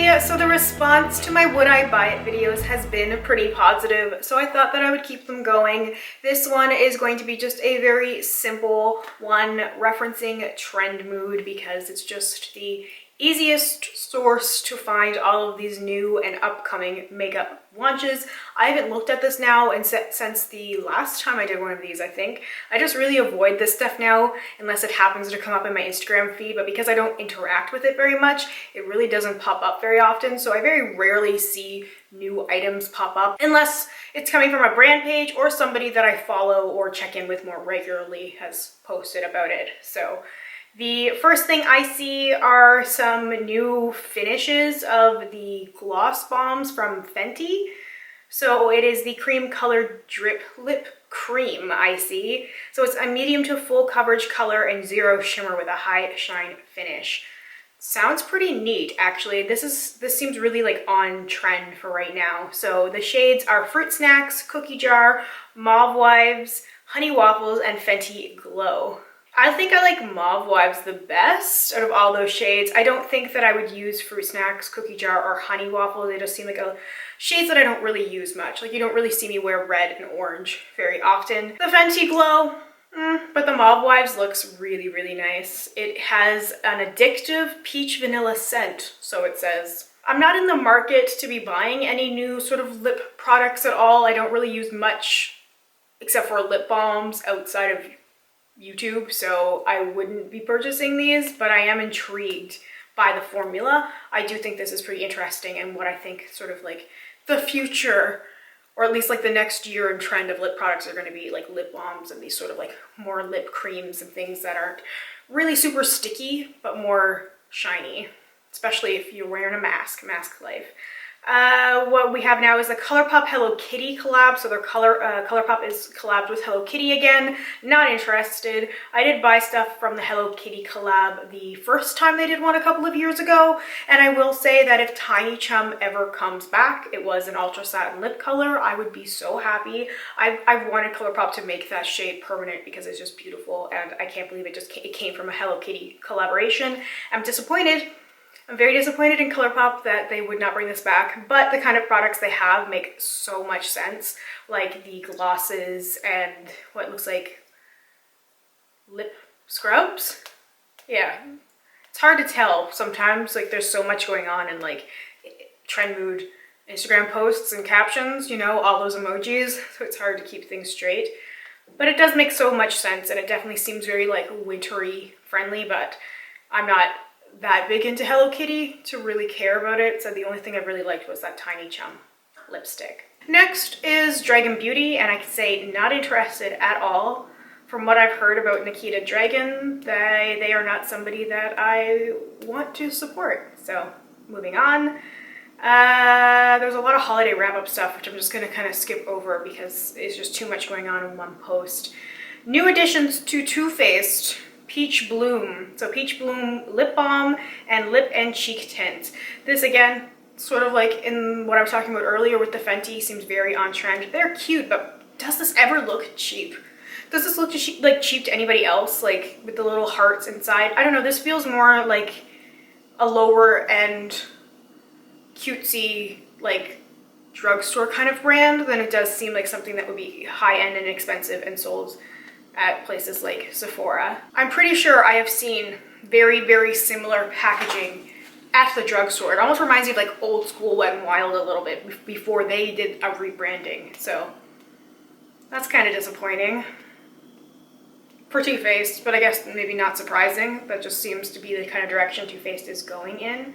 Hi! So the response to my Would I Buy It videos has been pretty positive, so I thought that I would keep them going. This one is going to be just a very simple one referencing Trend Mood because it's just the easiest source to find all of these new and upcoming makeup launches. I haven't looked at this now and since the last time I did one of these, I think. I just really avoid this stuff now unless it happens to come up in my Instagram feed, but because I don't interact with it very much, it really doesn't pop up very often, so I very rarely see new items pop up unless it's coming from a brand page or somebody that I follow or check in with more regularly has posted about it. So the first thing I see are some new finishes of the gloss bombs from Fenty. So it is the cream colored drip lip cream I see. So it's a medium to full coverage color and zero shimmer with a high shine finish. Sounds pretty neat, actually. This seems really like on trend for right now. So the shades are Fruit Snacks, Cookie Jar, Mauve Wives, Honey Waffles, and Fenty Glow. I think I like Mauve Wives the best out of all those shades. I don't think that I would use Fruit Snacks, Cookie Jar, or Honey Waffle. They just seem like shades that I don't really use much. Like, you don't really see me wear red and orange very often. The Fenty Glow, but the Mauve Wives looks really, really nice. It has an addictive peach vanilla scent, so it says. I'm not in the market to be buying any new sort of lip products at all. I don't really use much except for lip balms outside of YouTube, so I wouldn't be purchasing these, but I am intrigued by the formula. I do think this is pretty interesting and what I think sort of like the future, or at least like the next year in trend of lip products are going to be like lip balms and these sort of like more lip creams and things that aren't really super sticky but more shiny, especially if you're wearing a mask life. What we have now is the ColourPop Hello Kitty collab. So their ColourPop is collabed with Hello Kitty again. Not interested. I did buy stuff from the Hello Kitty collab the first time they did one a couple of years ago, and I will say that if Tiny Chum ever comes back, it was an ultra satin lip color, I would be so happy. I've wanted ColourPop to make that shade permanent because it's just beautiful, and I can't believe it came from a Hello Kitty collaboration. I'm disappointed. I'm very disappointed in ColourPop that they would not bring this back, but the kind of products they have make so much sense, like the glosses and what looks like lip scrubs. Yeah, it's hard to tell sometimes, like there's so much going on in like Trend Mood Instagram posts and captions, you know, all those emojis, so it's hard to keep things straight. But it does make so much sense, and it definitely seems very like wintry friendly, but I'm not that big into Hello Kitty to really care about it, so the only thing I really liked was that Tiny Chum lipstick. Next is Dragon Beauty, and I can say not interested at all. From what I've heard about Nikita Dragon, they are not somebody that I want to support. So moving on. There's a lot of holiday wrap-up stuff, which I'm just going to kind of skip over because it's just too much going on in one post. New additions to Too Faced Peach Bloom. So Peach Bloom lip balm and lip and cheek tint. This again, sort of like in what I was talking about earlier with the Fenty, seems very on trend. They're cute, but does this ever look cheap? Does this look like cheap to anybody else? Like with the little hearts inside? I don't know, this feels more like a lower end cutesy like drugstore kind of brand than it does seem like something that would be high end and expensive and sold at places like Sephora. I'm pretty sure I have seen very, very similar packaging at the drugstore. It almost reminds me of like old school Wet n Wild a little bit before they did a rebranding. So that's kind of disappointing for Too Faced, but I guess maybe not surprising. That just seems to be the kind of direction Too Faced is going in.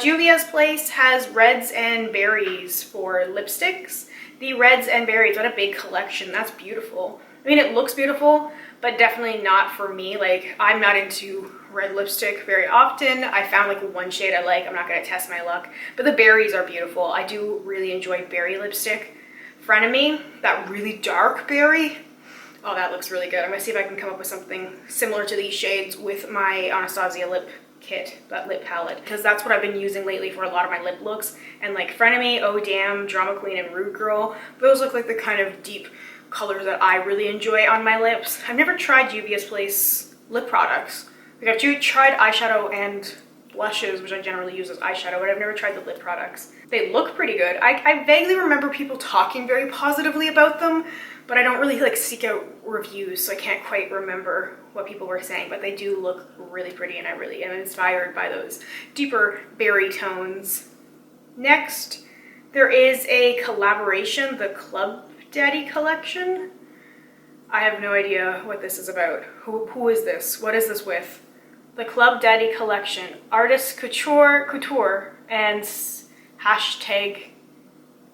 Juvia's Place has Reds and Berries for lipsticks. The Reds and Berries, what a big collection. That's beautiful. I mean, it looks beautiful, but definitely not for me. Like, I'm not into red lipstick very often. I found like one shade I like. I'm not going to test my luck, but the berries are beautiful. I do really enjoy berry lipstick. Frenemy, that really dark berry. Oh, that looks really good. I'm going to see if I can come up with something similar to these shades with my Anastasia lip kit, that lip palette, because that's what I've been using lately for a lot of my lip looks. And like Frenemy, Oh Damn, Drama Queen, and Rude Girl, those look like the kind of deep colors that I really enjoy on my lips. I've never tried Juvia's Place lip products. Like I've tried eyeshadow and blushes, which I generally use as eyeshadow, but I've never tried the lip products. They look pretty good. I vaguely remember people talking very positively about them, but I don't really like seek out reviews, so I can't quite remember what people were saying, but they do look really pretty, and I really am inspired by those deeper berry tones. Next, there is a collaboration, the Club Daddy collection. I have no idea what this is about. Who is this? What is this with? The Club Daddy collection, artist couture, and hashtag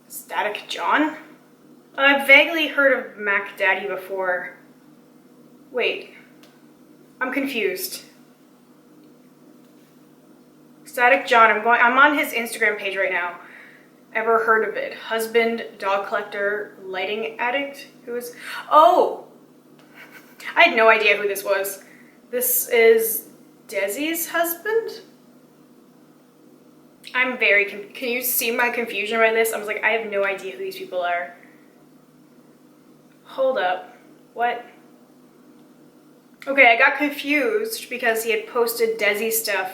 Static John. I've vaguely heard of Mac Daddy before. Wait, I'm confused. Static John, I'm on his Instagram page right now. Ever heard of it? Husband, dog collector, lighting addict? Who is? Oh! I had no idea who this was. This is Desi's husband? I'm very can you see my confusion by this? I was like, I have no idea who these people are. Hold up. What? Okay, I got confused because he had posted Desi stuff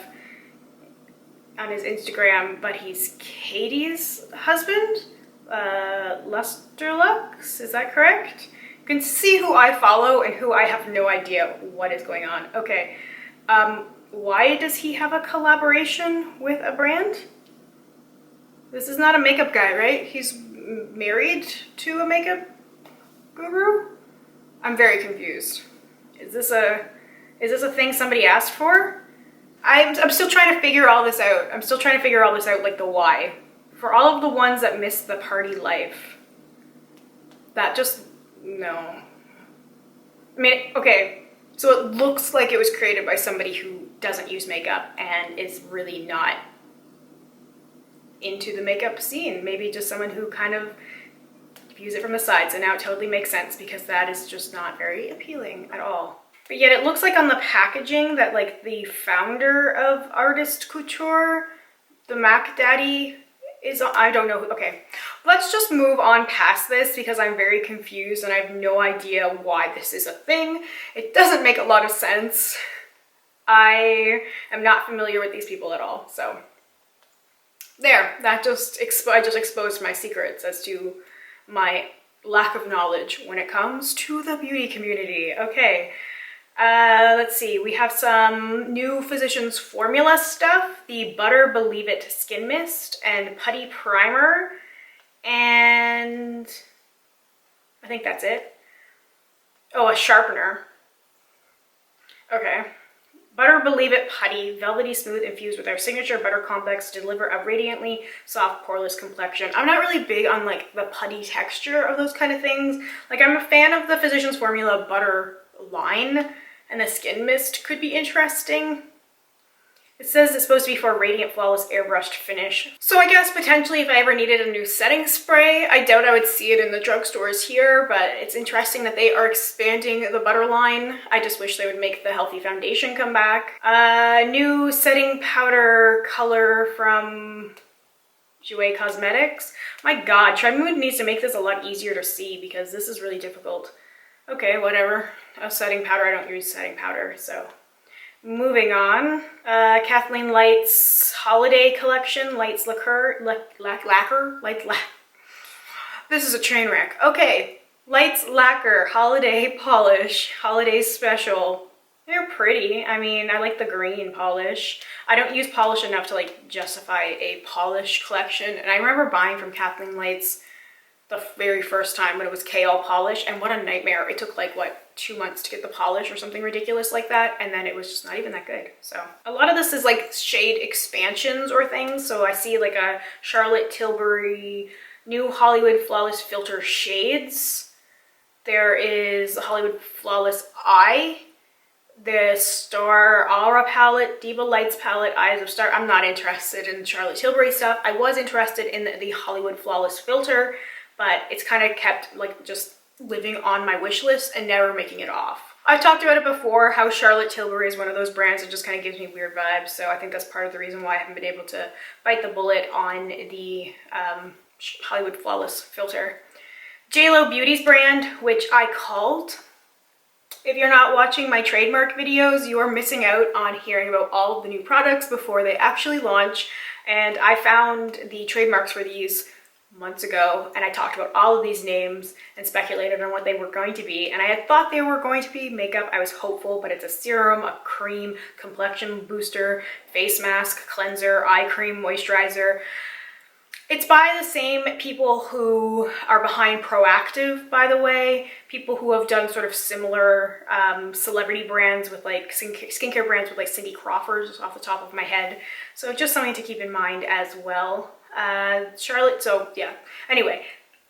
on his Instagram, but he's Katie's husband? Lusterlux, is that correct? You can see who I follow and who I have no idea what is going on. Okay, why does he have a collaboration with a brand? This is not a makeup guy, right? He's married to a makeup guru? I'm very confused. Is this a thing somebody asked for? I'm still trying to figure all this out. I'm still trying to figure all this out, like the why. For all of the ones that miss the party life, that just, no. I mean, okay, so it looks like it was created by somebody who doesn't use makeup and is really not into the makeup scene. Maybe just someone who kind of views it from the side. So now it totally makes sense because that is just not very appealing at all. But yet it looks like on the packaging that like the founder of Artist Couture, the Mac Daddy, is, I don't know. Okay, let's just move on past this because I'm very confused and I have no idea why this is a thing. It doesn't make a lot of sense. I am not familiar with these people at all. So there, that I just exposed my secrets as to my lack of knowledge when it comes to the beauty community. Okay. Let's see, we have some new Physicians Formula stuff, the Butter Believe It Skin Mist and Putty Primer, and I think that's it. Oh, a sharpener. Okay. Butter Believe It Putty, velvety smooth infused with our signature butter complex to deliver a radiantly soft poreless complexion. I'm not really big on like the putty texture of those kind of things. Like I'm a fan of the Physicians Formula butter line, and the skin mist could be interesting. It says it's supposed to be for a radiant, flawless, airbrushed finish. So I guess potentially if I ever needed a new setting spray, I doubt I would see it in the drugstores here, but it's interesting that they are expanding the butter line. I just wish they would make the Healthy Foundation come back. New setting powder color from Jouer Cosmetics. My god, Mood needs to make this a lot easier to see because this is really difficult. Okay, whatever. A setting powder, I don't use setting powder, so. Moving on, Kathleen Light's Holiday Collection, Lights Lacquer, This is a train wreck. Okay, Lights Lacquer, Holiday Polish, Holiday Special. They're pretty. I mean, I like the green polish. I don't use polish enough to like justify a polish collection, and I remember buying from Kathleen Light's the very first time when it was KL polish, and what a nightmare. It took like, what, 2 months to get the polish or something ridiculous like that, and then it was just not even that good. So a lot of this is like shade expansions or things. So I see like a Charlotte Tilbury New Hollywood Flawless Filter Shades. There is a Hollywood Flawless Eye, the Star Aura palette, Diva Lights palette, Eyes of Star. I'm not interested in Charlotte Tilbury stuff. I was interested in the Hollywood Flawless Filter, but it's kind of kept like just living on my wish list and never making it off. I've talked about it before, how Charlotte Tilbury is one of those brands that just kind of gives me weird vibes, so I think that's part of the reason why I haven't been able to bite the bullet on the Hollywood Flawless Filter. JLo Beauty's brand, which I called If you're not watching my trademark videos, you are missing out on hearing about all of the new products before they actually launch. And I found the trademarks for these months ago, and I talked about all of these names and speculated on what they were going to be. And I had thought they were going to be makeup. I was hopeful, but it's a serum, a cream, complexion booster, face mask, cleanser, eye cream, moisturizer. It's by the same people who are behind Proactive, by the way, people who have done sort of similar celebrity brands with like skincare brands with like Cindy Crawford, just off the top of my head. So just something to keep in mind as well. Charlotte, so yeah, anyway,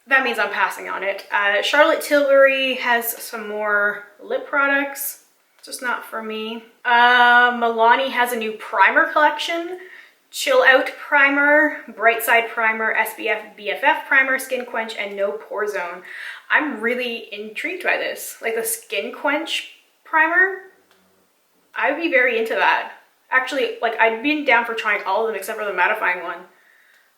that means I'm passing on it. Charlotte Tilbury has some more lip products, just not for me. Milani has a new primer collection. Chill Out Primer, Bright Side Primer, SPF BFF Primer, Skin Quench, and No Pore Zone. I'm really intrigued by this. Like the Skin Quench Primer, I'd be very into that. Actually, like I'd be down for trying all of them except for the mattifying one.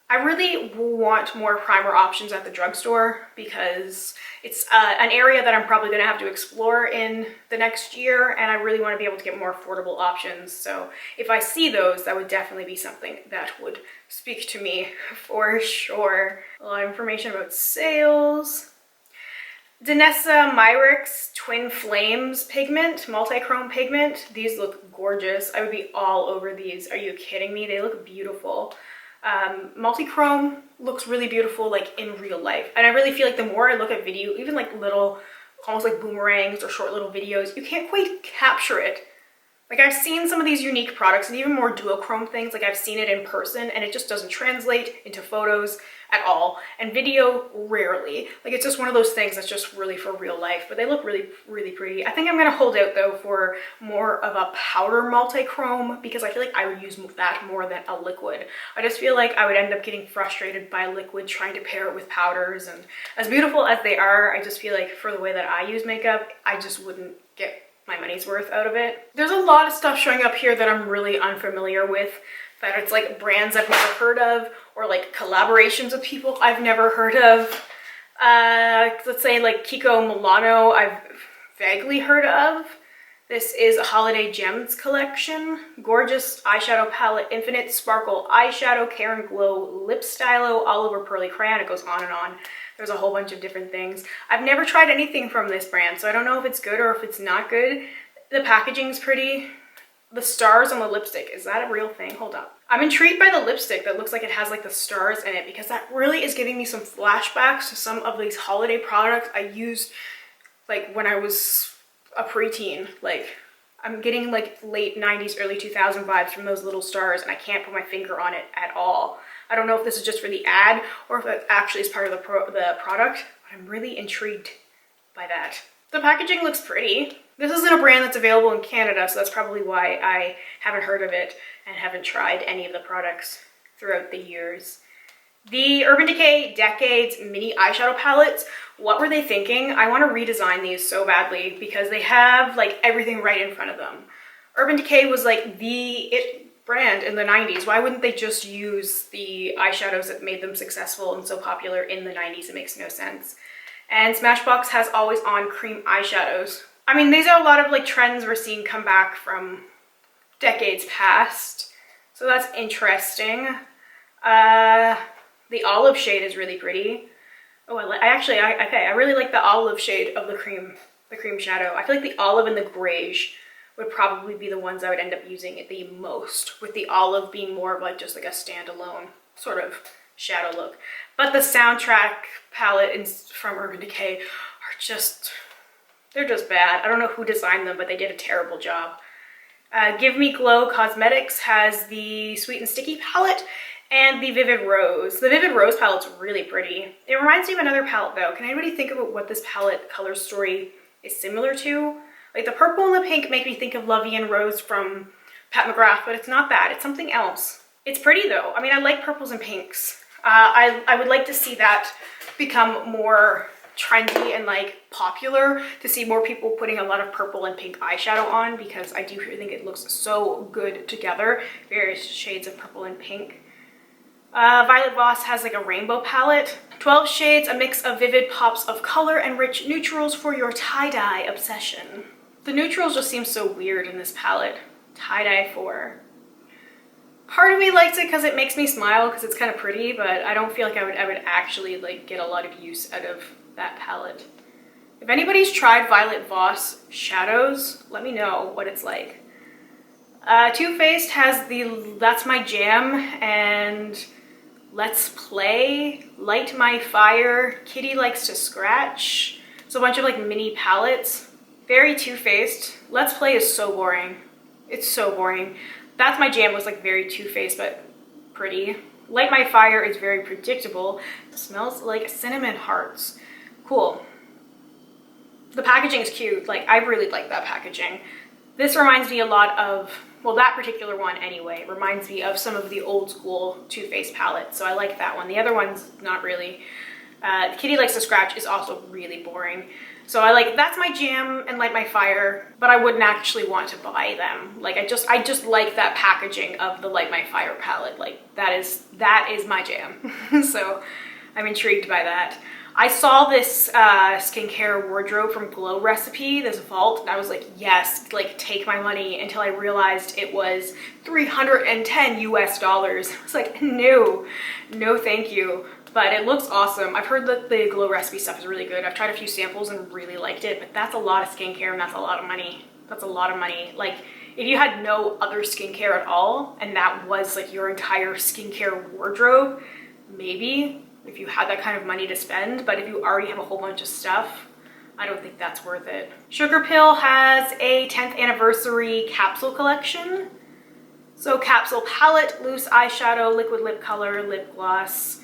I really want more primer options at the drugstore because it's an area that I'm probably going to have to explore in the next year, and I really want to be able to get more affordable options. So if I see those, that would definitely be something that would speak to me for sure. A lot of information about sales. Danessa Myricks Twin Flames pigment, multi-chrome pigment. These look gorgeous. I would be all over these. Are you kidding me? They look beautiful. Multi-chrome looks really beautiful like in real life, and I really feel like the more I look at video, even like little almost like boomerangs or short little videos, you can't quite capture it. Like I've seen some of these unique products and even more duochrome things, like I've seen it in person and it just doesn't translate into photos at all, and video rarely. Like it's just one of those things that's just really for real life, but they look really, really pretty. I think I'm gonna hold out though for more of a powder multi-chrome because I feel like I would use that more than a liquid. I just feel like I would end up getting frustrated by liquid trying to pair it with powders, and as beautiful as they are, I just feel like for the way that I use makeup, I just wouldn't get my money's worth out of it. There's a lot of stuff showing up here that I'm really unfamiliar with, that it's like brands I've never heard of or like collaborations with people I've never heard of. Let's say like Kiko Milano I've vaguely heard of. This is a Holiday Gems collection. Gorgeous eyeshadow palette, Infinite Sparkle eyeshadow, Karen Glow lip stylo, all over pearly crayon. It goes on and on. There's a whole bunch of different things. I've never tried anything from this brand, so I don't know if it's good or if it's not good. The packaging's pretty. The stars on the lipstick, is that a real thing? Hold up. I'm intrigued by the lipstick that looks like it has like the stars in it, because that really is giving me some flashbacks to some of these holiday products I used like when I was a preteen. Like I'm getting like late 90s, early 2000 vibes from those little stars, and I can't put my finger on it at all. I don't know if this is just for the ad or if it actually is part of the product, but I'm really intrigued by that. The packaging looks pretty. This isn't a brand that's available in Canada, so that's probably why I haven't heard of it and haven't tried any of the products throughout the years. The Urban Decay Decades mini eyeshadow palettes, what were they thinking? I want to redesign these so badly because they have like everything right in front of them. Urban Decay was like the brand in the 90s. Why wouldn't they just use the eyeshadows that made them successful and so popular in the 90s? It makes no sense. And Smashbox has always on cream eyeshadows. I mean, these are a lot of like trends we're seeing come back from decades past, so that's interesting. The olive shade is really pretty. Oh, I really like the olive shade of the cream shadow. I feel like the olive and the greige would probably be the ones I would end up using it the most, with the olive being more of like just like a standalone sort of shadow look. But the soundtrack palette from Urban Decay are just, they're just bad. I don't know who designed them, but they did a terrible job. Give Me Glow Cosmetics has the Sweet and Sticky palette and the Vivid Rose. The Vivid Rose palette's really pretty. It reminds me of another palette though. Can anybody think about what this palette color story is similar to? Like the purple and the pink make me think of La Vie en Rose from Pat McGrath, but it's not that. It's something else. It's pretty though. I mean, I like purples and pinks. I would like to see that become more trendy and like popular, to see more people putting a lot of purple and pink eyeshadow on, because I do think it looks so good together. Various shades of purple and pink. Violet Voss has like a rainbow palette. 12 shades, a mix of vivid pops of color and rich neutrals for your tie-dye obsession. The neutrals just seem so weird in this palette. Tie-dye 4. Part of me likes it because it makes me smile because it's kind of pretty, but I don't feel like I would actually like get a lot of use out of that palette. If anybody's tried Violet Voss shadows, let me know what it's like. Too Faced has the That's My Jam and Let's Play, Light My Fire, Kitty Likes to Scratch. So a bunch of like mini palettes. Very Too Faced. Let's Play is so boring. It's so boring. That's My Jam was like very Too Faced but pretty. Light My Fire is very predictable. It smells like cinnamon hearts. Cool. The packaging is cute. Like, I really like that packaging. This reminds me a lot of, well, that particular one anyway, reminds me of some of the old school Too Faced palettes. So I like that one. The other one's not really. Kitty Likes to Scratch is also really boring. So I like That's My Jam and Light My Fire, but I wouldn't actually want to buy them. Like I just like that packaging of the Light My Fire palette. Like that is my jam. So I'm intrigued by that. I saw this skincare wardrobe from Glow Recipe, this vault, and I was like, yes, like take my money, until I realized it was $310 US. I was like, no thank you. But it looks awesome. I've heard that the Glow Recipe stuff is really good. I've tried a few samples and really liked it, but that's a lot of skincare and that's a lot of money. That's a lot of money. Like if you had no other skincare at all and that was like your entire skincare wardrobe, maybe if you had that kind of money to spend, but if you already have a whole bunch of stuff, I don't think that's worth it. Sugarpill has a 10th anniversary capsule collection. So capsule palette, loose eyeshadow, liquid lip color, lip gloss.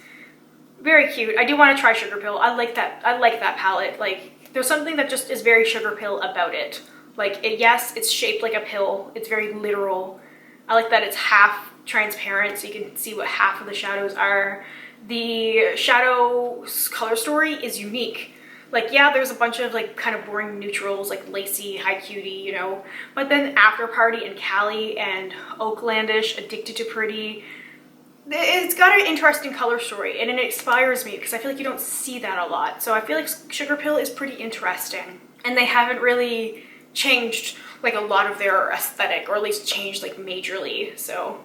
Very cute. I do want to try Sugarpill. I like that palette. Like there's something that just is very Sugarpill about it. Like yes, it's shaped like a pill. It's very literal. I like that it's half transparent so you can see what half of the shadows are. The shadow color story is unique. Like yeah, there's a bunch of like kind of boring neutrals like Lacy, High Cutie, you know, but then After Party and Cali and Oaklandish, Addicted to Pretty, it's got an interesting color story and it inspires me because I feel like you don't see that a lot. So I feel like Sugarpill is pretty interesting and they haven't really changed like a lot of their aesthetic, or at least changed like majorly. So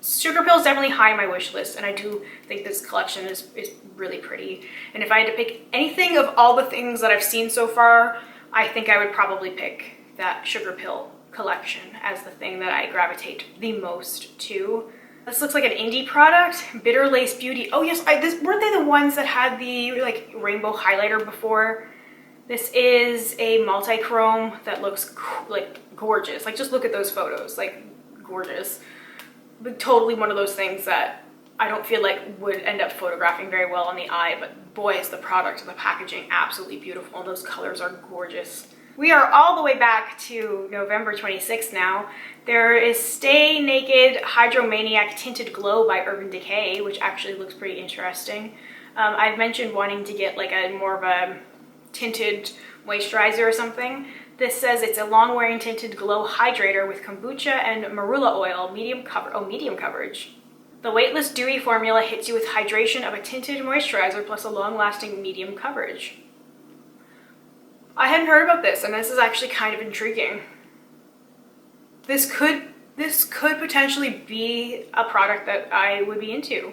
Sugarpill is definitely high on my wish list, and I do think this collection is really pretty. And if I had to pick anything of all the things that I've seen so far, I think I would probably pick that Sugarpill collection as the thing that I gravitate the most to. This looks like an indie product, Bitter Lace Beauty. Oh yes, weren't they the ones that had the like rainbow highlighter before? This is a multi-chrome that looks like gorgeous. Like just look at those photos, like gorgeous. But totally one of those things that I don't feel like would end up photographing very well on the eye, but boy is the product and the packaging absolutely beautiful and those colors are gorgeous. We are all the way back to November 26th now. There is Stay Naked Hydromaniac Tinted Glow by Urban Decay, which actually looks pretty interesting. I've mentioned wanting to get like a more of a tinted moisturizer or something. This says it's a long-wearing tinted glow hydrator with kombucha and marula oil, medium coverage. The weightless dewy formula hits you with hydration of a tinted moisturizer plus a long-lasting medium coverage. I hadn't heard about this, and this is actually kind of intriguing. This could potentially be a product that I would be into.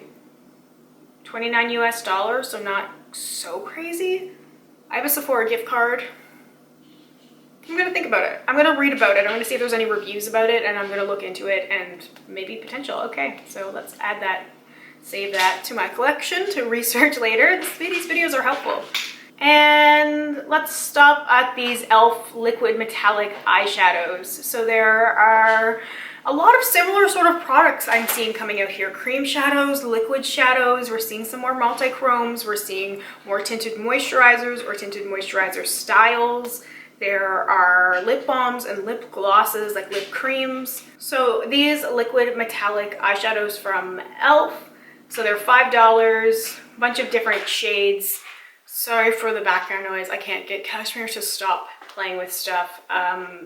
$29 US, so not so crazy. I have a Sephora gift card. I'm gonna think about it. I'm gonna read about it. I'm gonna see if there's any reviews about it, and I'm gonna look into it and maybe potential. Okay, so let's add that, save that to my collection to research later. These videos are helpful. And let's stop at these e.l.f. liquid metallic eyeshadows. So there are a lot of similar sort of products I'm seeing coming out here. Cream shadows, liquid shadows, we're seeing some more multi-chromes, we're seeing more tinted moisturizers or tinted moisturizer styles. There are lip balms and lip glosses, like lip creams. So these liquid metallic eyeshadows from e.l.f. So they're $5, a bunch of different shades. Sorry for the background noise. I can't get Kashmir to stop playing with stuff.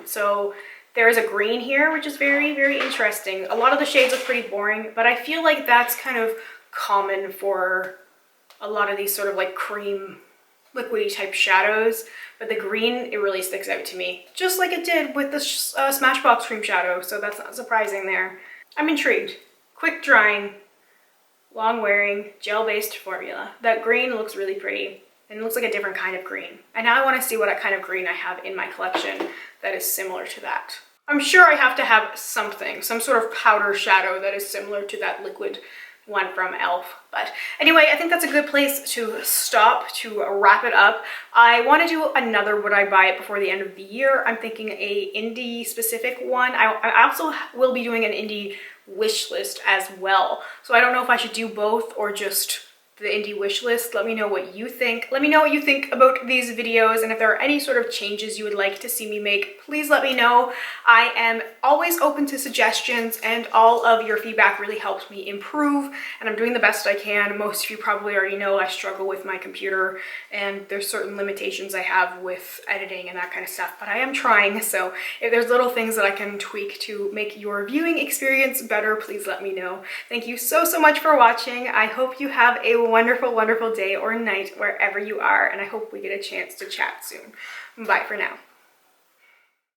So there is a green here, which is very, very interesting. A lot of the shades look pretty boring, but I feel like that's kind of common for a lot of these sort of like cream liquidy type shadows, but the green, it really sticks out to me, just like it did with the Smashbox cream shadow, so that's not surprising there. I'm intrigued. Quick drying, long wearing, gel-based formula. That green looks really pretty, and it looks like a different kind of green. And now I want to see what kind of green I have in my collection that is similar to that. I'm sure I have to have something, some sort of powder shadow that is similar to that liquid one from Elle. But anyway, I think that's a good place to stop, to wrap it up. I want to do another Would I Buy It before the end of the year. I'm thinking a indie specific one. I also will be doing an indie wish list as well. So I don't know if I should do both or just the indie wish list. Let me know what you think. Let me know what you think about these videos, and if there are any sort of changes you would like to see me make, please let me know. I am always open to suggestions, and all of your feedback really helps me improve, and I'm doing the best I can. Most of you probably already know I struggle with my computer, and there's certain limitations I have with editing and that kind of stuff, but I am trying. So if there's little things that I can tweak to make your viewing experience better, please let me know. Thank you so much for watching. I hope you have a wonderful day or night wherever you are, and I hope we get a chance to chat soon. Bye for now.